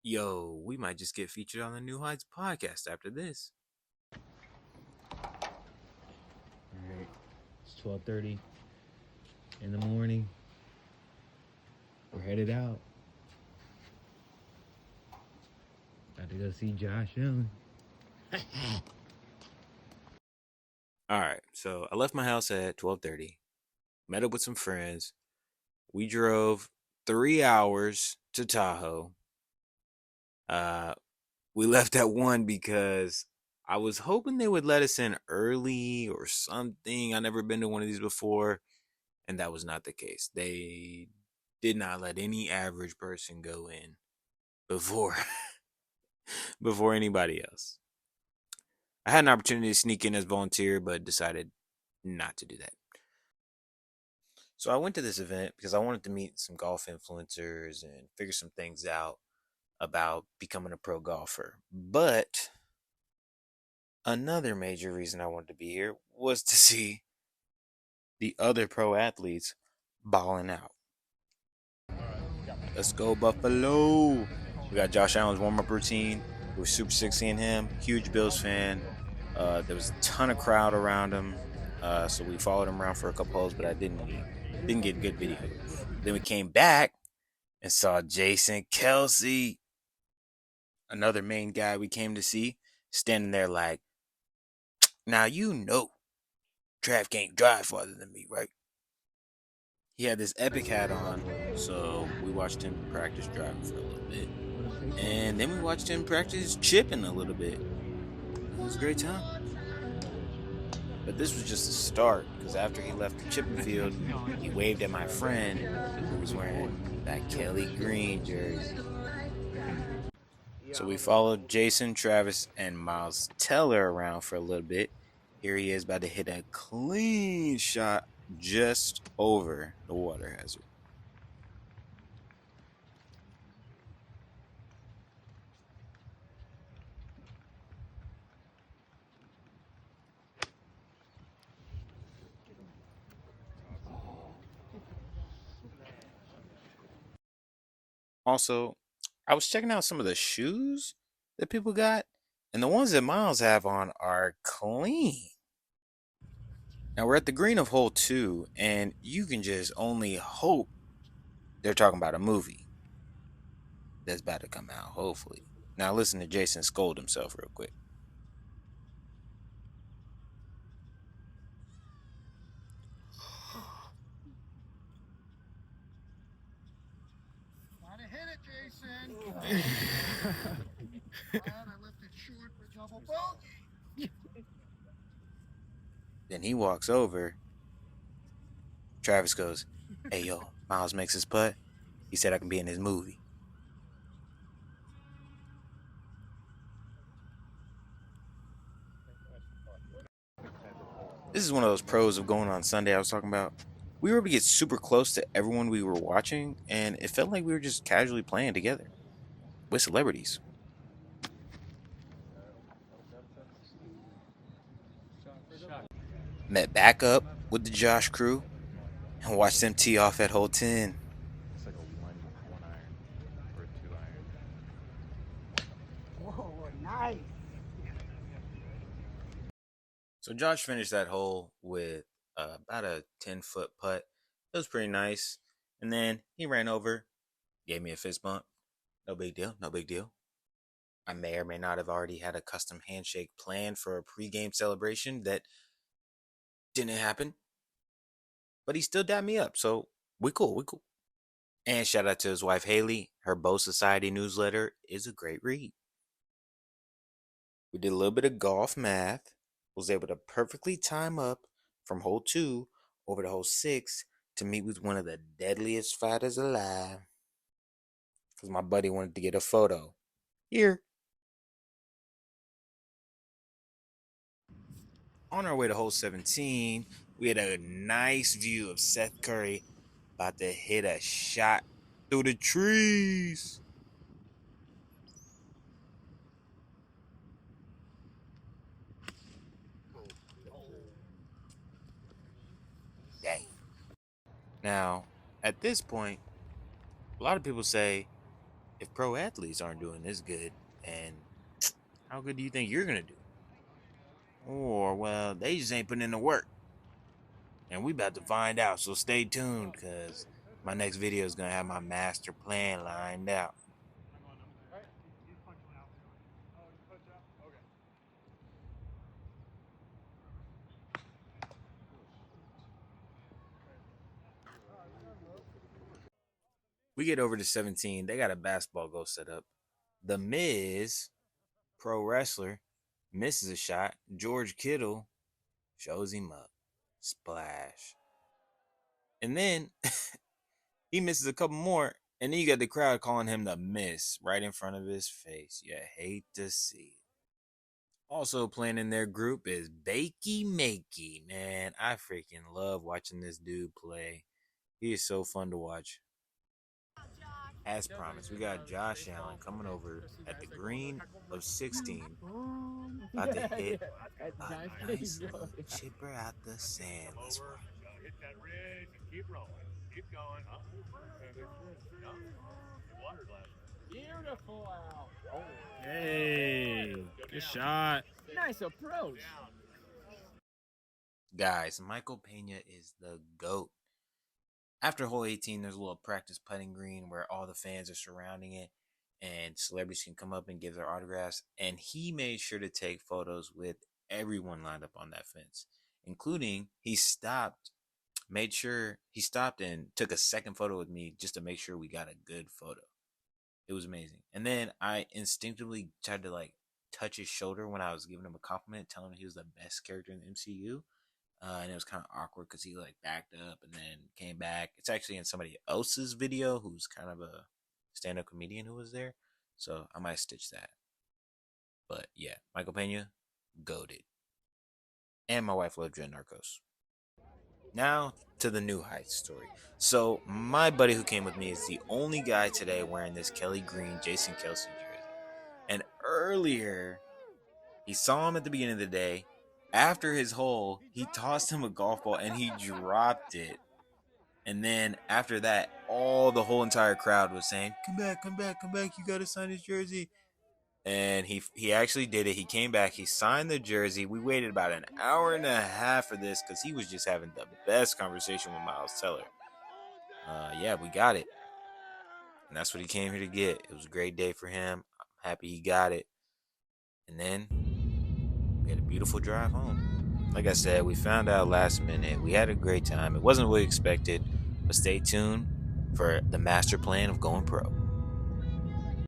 Yo, we might just get featured on the New Heights podcast after this. All right, it's 12:30 in the morning. We're headed out. Got to go see Josh Allen. All right, so I left my house at 12:30. Met up with some friends. We drove 3 hours to Tahoe. Uh, we left at 1 because I was hoping they would let us in early or something. I never been to one of these before, and that was not the case. They did not let any average person go in before before anybody else. I had an opportunity to sneak in as volunteer, but decided not to do that. So I went to this event because I wanted to meet some golf influencers and figure some things out about becoming a pro golfer. But another major reason I wanted to be here was to see the other pro athletes balling out. Let's go, Buffalo. We got Josh Allen's warm up routine. It was super sick seeing him. Huge Bills fan. There was a ton of crowd around him. So we followed him around for a couple holes, but I didn't get good video. Then we came back and saw Jason Kelsey, another main guy we came to see, standing there like, now you know Trav can't drive farther than me, right? He had this epic hat on, so we watched him practice driving for a little bit. And then we watched him practice chipping a little bit. It was a great time. But this was just the start, because after he left the chipping field, he waved at my friend who was wearing that Kelly Green jersey. So we followed Jason, Travis, and Miles Teller around for a little bit. Here he is about to hit a clean shot just over the water hazard. Also, I was checking out some of the shoes that people got, and the ones that Miles have on are clean. Now we're at the green of hole 2, and you can just only hope they're talking about a movie that's about to come out, hopefully. Now listen to Jason scold himself real quick. Gotta hit it, Jason. Glad I left it short for double bogey. Then he walks over. Travis goes, "Hey yo, Miles makes his putt. He said I can be in his movie." This is one of those pros of going on Sunday I was talking about. We were able to get super close to everyone we were watching, and it felt like we were just casually playing together with celebrities. Met back up with the Josh crew and watched them tee off at hole 10. It's like a one iron or a 2 iron. Whoa, nice. So Josh finished that hole with about a 10-foot putt. It was pretty nice. And then he ran over, gave me a fist bump. No big deal, no big deal. I may or may not have already had a custom handshake planned for a pregame celebration that didn't happen. But he still dapped me up, so we cool. And shout out to his wife Haley. Her Bow Society newsletter is a great read. We did a little bit of golf math. Was able to perfectly time up from hole 2 over to hole 6 to meet with one of the deadliest fighters alive. Because my buddy wanted to get a photo. Here. On our way to hole 17, we had a nice view of Seth Curry about to hit a shot through the trees. Dang. Now, at this point, a lot of people say if pro athletes aren't doing this good, and how good do you think you're gonna do? Or, well, they just ain't putting in the work. And we about to find out, so stay tuned, because my next video is gonna have my master plan lined out. We get over to 17. They got a basketball goal set up. The Miz, pro wrestler, misses a shot. George Kittle shows him up. Splash. And then he misses a couple more. And then you got the crowd calling him the Miss right in front of his face. You hate to see it. Also playing in their group is Bakey Makey. Man, I freaking love watching this dude play. He is so fun to watch. As promised, we got Josh Allen coming over at the green of 16. About to hit a nice little chipper out the sand. Let's watch. Hit that ridge and keep rolling. Keep going. Beautiful out. Oh. Hey, good shot. Nice approach. Guys, Michael Pena is the GOAT. After hole 18, there's a little practice putting green where all the fans are surrounding it and celebrities can come up and give their autographs. And he made sure to take photos with everyone lined up on that fence, including he stopped and took a second photo with me just to make sure we got a good photo. It was amazing. And then I instinctively tried to touch his shoulder when I was giving him a compliment, telling him he was the best character in the MCU. And it was kind of awkward because he backed up and then came back. It's actually in somebody else's video who's kind of a stand-up comedian who was there. So I might stitch that. But yeah, Michael Pena, goated. And my wife loved Jen Narcos. Now to the New Heights story. So my buddy who came with me is the only guy today wearing this Kelly Green Jason Kelce jersey. And earlier, he saw him at the beginning of the day. After his hole, he tossed him a golf ball and he dropped it. And then after that, the whole entire crowd was saying, come back, you gotta sign his jersey. And he actually did it. He came back, he signed the jersey. We waited about an hour and a half for this because he was just having the best conversation with Miles Teller. Yeah, we got it. And that's what he came here to get. It was a great day for him. I'm happy he got it. And then we had a beautiful drive home. Like I said, we found out last minute. We had a great time. It wasn't what we expected, but stay tuned for the master plan of going pro.